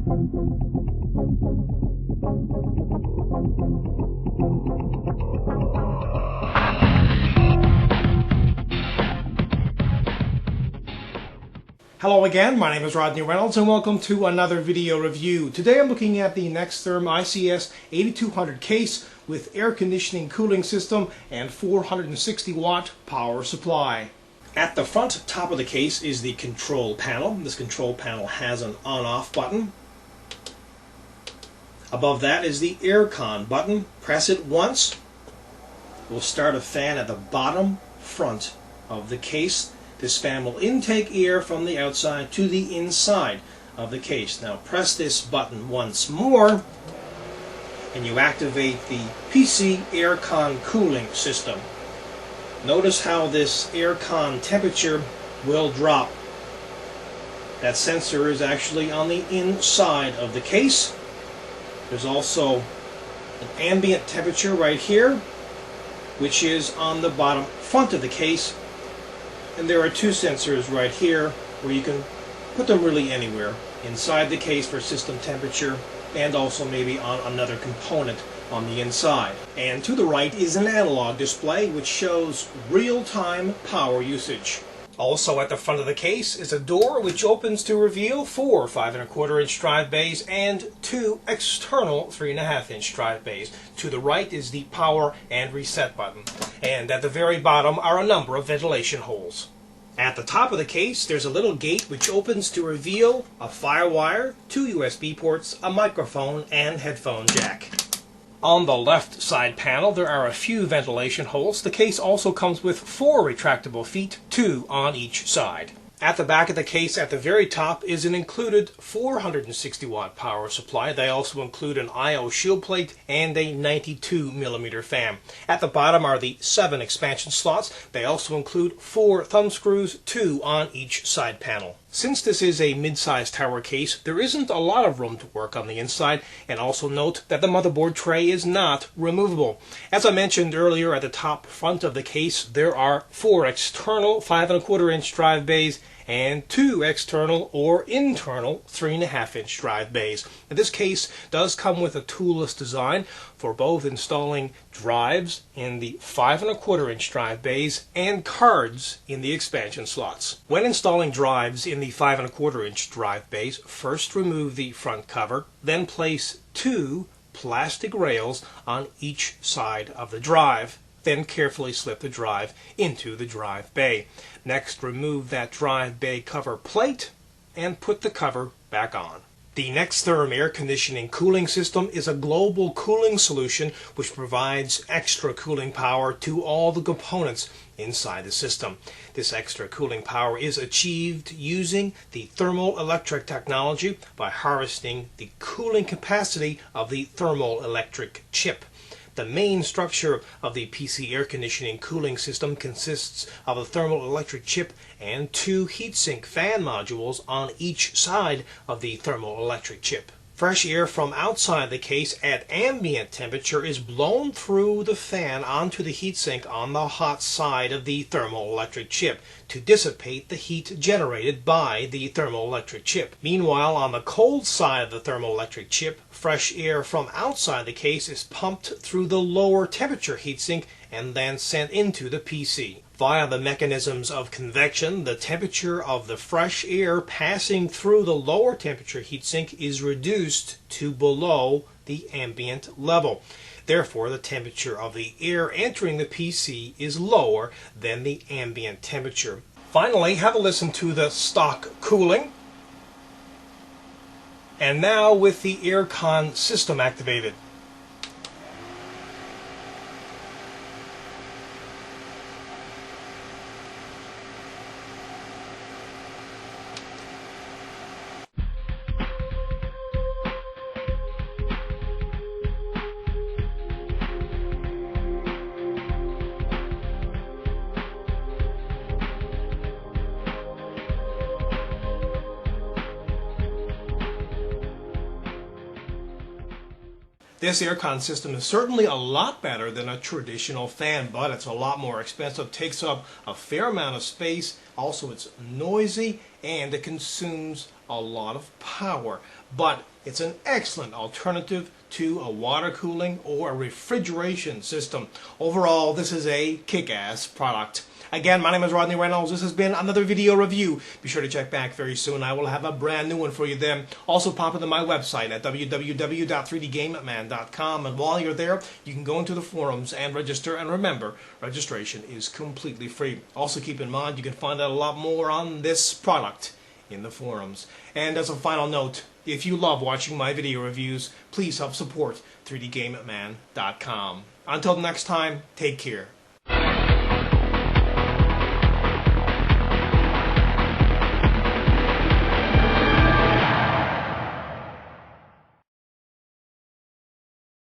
Hello again, my name is Rodney Reynolds and welcome to another video review. Today I'm looking at the Nextherm ICS 8200 case with air conditioning cooling system and 460 watt power supply. At the front top of the case is the control panel. This control panel has an on-off button. Above that is the aircon button. Press it once. It will start a fan at the bottom front of the case. This fan will intake air from the outside to the inside of the case. Now press this button once more and you activate the PC aircon cooling system. Notice how this aircon temperature will drop. That sensor is actually on the inside of the case. There's also an ambient temperature right here, which is on the bottom front of the case. And there are two sensors right here where you can put them really anywhere inside the case for system temperature and also maybe on another component on the inside. And to the right is an analog display which shows real-time power usage. Also at the front of the case is a door which opens to reveal 4 5¼ drive bays and 2 external 3½ drive bays. To the right is the power and reset button. And at the very bottom are a number of ventilation holes. At the top of the case there's a little gate which opens to reveal a firewire, 2 USB ports, a microphone and headphone jack. On the left side panel there are a few ventilation holes. The case also comes with 4 retractable feet, 2 on each side. At the back of the case at the very top is an included 460 watt power supply. They also include an I/O shield plate and a 92mm fan. At the bottom are the 7 expansion slots. They also include 4 thumb screws, 2 on each side panel. Since this is a mid-sized tower case, there isn't a lot of room to work on the inside, and also note that the motherboard tray is not removable. As I mentioned earlier, at the top front of the case there are 4 external 5¼ drive bays and 2 external or internal 3½ drive bays. Now, this case does come with a toolless design for both installing drives in the 5¼ drive bays and cards in the expansion slots. When installing drives in the 5¼ drive bays, first remove the front cover, then place 2 plastic rails on each side of the drive. Then carefully slip the drive into the drive bay. Next, remove that drive bay cover plate and put the cover back on. The Nextherm air conditioning cooling system is a global cooling solution which provides extra cooling power to all the components inside the system. This extra cooling power is achieved using the thermoelectric technology by harvesting the cooling capacity of the thermoelectric chip. The main structure of the PC air conditioning cooling system consists of a thermoelectric chip and 2 heatsink fan modules on each side of the thermoelectric chip. Fresh air from outside the case at ambient temperature is blown through the fan onto the heatsink on the hot side of the thermoelectric chip to dissipate the heat generated by the thermoelectric chip. Meanwhile, on the cold side of the thermoelectric chip, fresh air from outside the case is pumped through the lower temperature heatsink and then sent into the PC. Via the mechanisms of convection, the temperature of the fresh air passing through the lower temperature heatsink is reduced to below the ambient level. Therefore, the temperature of the air entering the PC is lower than the ambient temperature. Finally, have a listen to the stock cooling. And now with the aircon system activated. This aircon system is certainly a lot better than a traditional fan, but it's a lot more expensive, takes up a fair amount of space, also it's noisy, and it consumes a lot of power. But it's an excellent alternative to a water cooling or a refrigeration system. Overall, this is a kick-ass product. Again, my name is Rodney Reynolds. This has been another video review. Be sure to check back very soon. I will have a brand new one for you then. Also pop into my website at www.3dgameman.com. And while you're there, you can go into the forums and register. And remember, registration is completely free. Also keep in mind, you can find out a lot more on this product in the forums. And as a final note, if you love watching my video reviews, please help support 3dgameman.com. Until next time, take care.